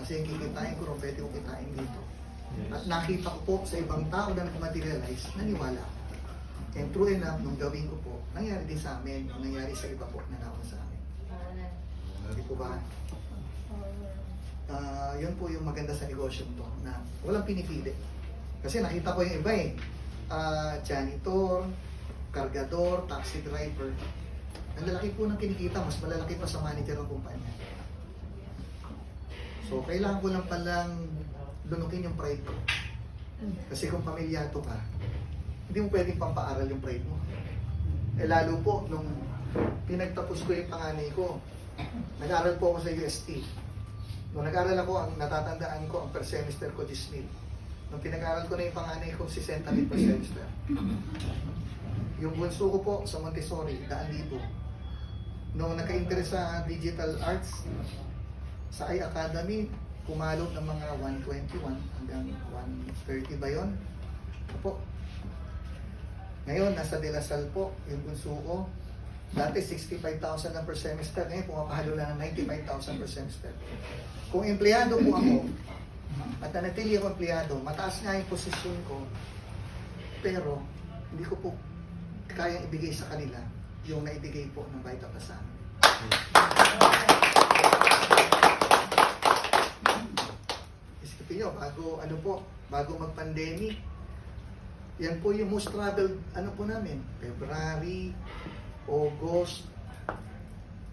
Kasi yung kikitain ko, pwede ko kitain dito. At nakita ko po sa ibang tao na nag-materialize, naniwala ako. And true enough, nung gawin ko po, nangyari din sa amin, nangyari sa iba po na nauna sa amin. Hindi po ba? Yun po yung maganda sa negosyo to, na walang pinipili. Kasi nakita ko yung iba eh, janitor, kargador, taxi driver. Ang lalaki po ng kinikita, mas malalaki pa sa manager ng kumpanya. So, kailangan ko lang palang lunukin yung pride ko. Kasi kung pamilyado ka, hindi mo pwedeng pampaaral yung pride mo. Eh lalo po, nung pinagtapos ko yung panganay ko, nag-aaral po ako sa UST. Nung nag-aaral ako, ang natatandaan ko, ang per semester ko, 10,000. Nung pinag-aaral ko na yung panganay ko, 60,000 per semester. Yung bunso ko po sa Montessori, 100,000. Nung naka-interest sa digital arts, sa iAcademy, pumalot ng mga 121 hanggang 130 ba yun? Po. Ngayon, nasa De La Salle po, yung bunso ko. Dati 65,000 na per semester, ngayon pumapahalo lang ng 95,000 per semester. Kung empleyado po ako, at nanatili ako empleyado, mataas nga yung posisyon ko, pero hindi ko po kayang ibigay sa kanila yung naibigay po ng Vita Plus sa amin. Isipin nyo, bago mag-pandemic, yan po yung most traveled, po namin, February, August,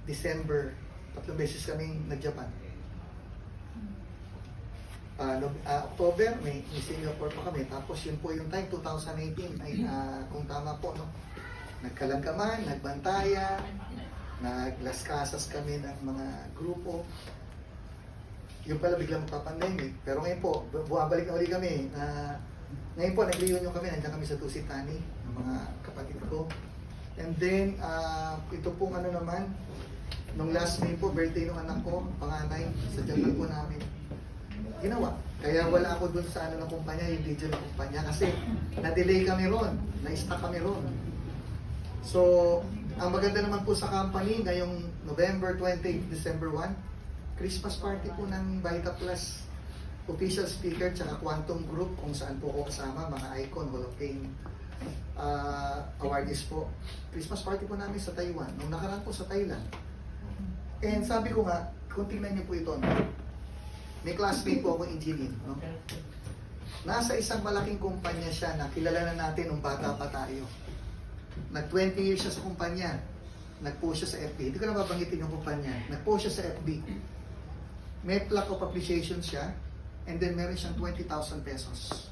December, 3 beses kaming nag-Japan. October, may Singapore pa kami. Tapos yun po yung time, 2018, ay, kung tama po, no? Nagkalangkaman, nagbantayan, nag-Las Casas kami ng mga grupo. Yung pala biglang magpa-pandemic. Pero ngayon po, bumabalik na uli kami. Ngayon po, nag-reunion kami, nandiyan kami sa Tusitani, ng mga kapatid ko. And then, ito pong naman, nung last May po, birthday ng anak ko, panganay, sa Japan po namin. Ginawa. Kaya wala ako dun sa ng kumpanya, yung video ng kumpanya, kasi na-delay kami ron, na-stuck kami ron. So, ang maganda naman po sa company, ngayong November 20, December 1, Christmas party po ng Vita Plus. Official speaker, tsaka Quantum Group, kung saan po ako kasama, mga icon, Hall of Fame, awardees po. Christmas party po namin sa Taiwan, nung nakaraan po sa Thailand. And sabi ko nga, kung tingnan niyo po ito, no? May classmate po ako, engineer. No? Nasa isang malaking kumpanya siya na kilala na natin nung bata pa tayo. Nag-20 years siya sa kumpanya. Nag-post siya sa FB. Hindi ko na babanggitin yung kumpanya. Nag-post siya sa FB. May plaque of appreciation siya. And then meron siyang 20,000 pesos.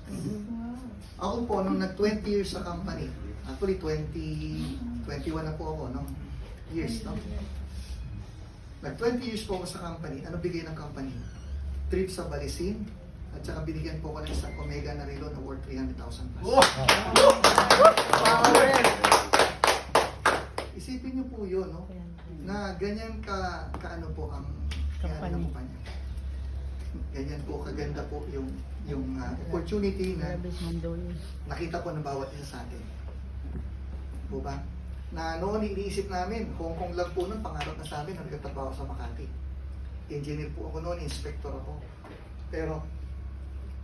Ako po, nung nag-20 years sa company, actually 21 na po ako, no? Years, no? Nag-20 years po ako sa company. Ano bigay ng company? Trip sa Balisin, at saka binigyan po ko ng isang Omega na relo na worth 300,000 plus. Isipin niyo po yun, no? Na ganyan ka po ang kumpanya. Ganyan po kaganda po yung opportunity na nakita po ng bawat isa sa atin. Po ba? Na noon iniisip namin, Hong Kong lang po nun, pangarap na sa amin, nagtatrabaho sa Makati. Engineer po ako noon, inspector ako. Pero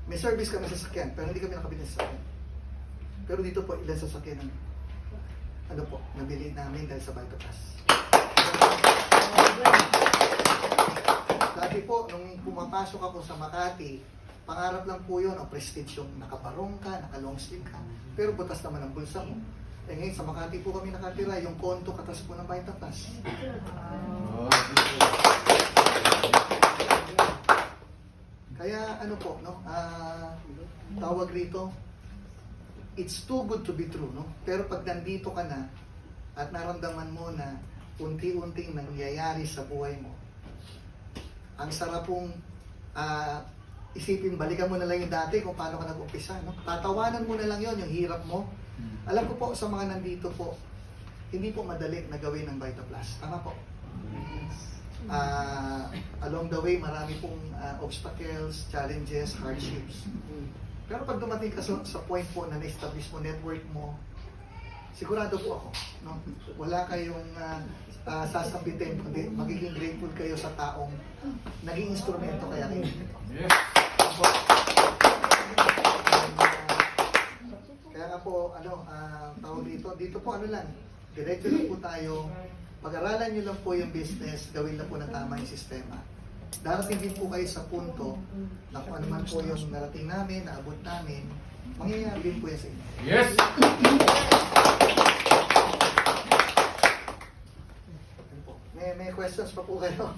may service kami sa sasakyan, pero hindi kami nakabili sa sasakyan. Pero dito po, ilan sasakyan ng nabili namin dahil sa Vita Plus. Dati po, nung pumapasok ako sa Makati, pangarap lang po yun, ang prestige yung nakabarong ka, naka-long sleeve ka, pero butas naman ang bulsa mo. Eh ngayon, sa Makati po kami nakatira, yung konto katas po ng Vita Plus. Kaya po, no? Tawag rito, it's too good to be true, no? Pero pag nandito ka na, at naramdaman mo na unti-unting nangyayari sa buhay mo, ang sarap pong isipin, balikan mo na lang yung dati kung paano ka nag-umpisa, no? Tatawanan mo na lang yon yung hirap mo. Alam ko po sa mga nandito po, hindi po madali na gawin ng Vita Plus. Tama po. Along the way, marami pong obstacles, challenges, hardships. Pero pag dumating ka sa point po na na-establish mo network mo, sigurado po ako, no? Wala kayong sasabitin, kundi magiging grateful kayo sa taong naging instrumento kaya kayo. tawag dito po ano lang, diretso lang po tayo, pag-aralan nyo lang po yung business, gawin lang po ng tama yung sistema. Darating din po kayo sa punto na kung ano man po yung narating namin, naabot namin, mangyayari din po yan sa inyo. Yes! May questions pa po kayo?